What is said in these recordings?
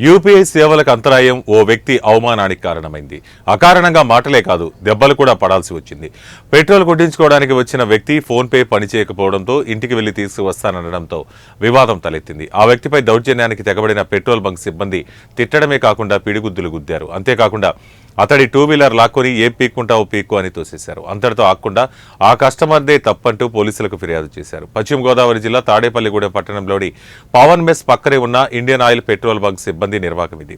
UPI సేవలకు అంతరాయం ఓ వ్యక్తి అవమానానికి కారణమైంది. అకారణంగా మాటలే కాదు, దెబ్బలు కూడా పడాల్సి వచ్చింది. పెట్రోల్ కొట్టించుకోవడానికి వచ్చిన వ్యక్తి ఫోన్పే పనిచేయకపోవడంతో ఇంటికి వెళ్లి తీసుకువస్తానడంతో వివాదం తలెత్తింది. ఆ వ్యక్తిపై దౌర్జన్యానికి తెగబడిన పెట్రోల్ బంక్ సిబ్బంది తిట్టడమే కాకుండా పిడిగుద్దులు గుద్దారు. అంతేకాకుండా అతడి టూ వీలర్ లాక్కొని ఏ పీక్కుంటావో పీక్కు అని తోసేశారు. అంతటితో ఆగకుండా ఆ కస్టమర్దే తప్పంటూ పోలీసులకు ఫిర్యాదు చేశారు. పశ్చిమ గోదావరి జిల్లా తాడేపల్లిగూడెం పట్టణంలోని పవన్ మెస్ పక్కనే ఉన్న ఇండియన్ ఆయిల్ పెట్రోల్ బంక్ సిబ్బంది నిర్వాహకం ఇది.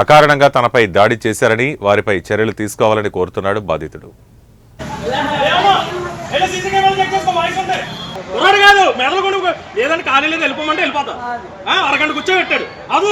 అకారణంగా తనపై దాడి చేశారని, వారిపై చర్యలు తీసుకోవాలని కోరుతున్నాడు బాధితుడు. ఏదైనా ఖాళీ లేదు వెళ్ళిపోమంటే వెళ్ళిపోతా. అరగంట కూర్చోబెట్టాడు. అది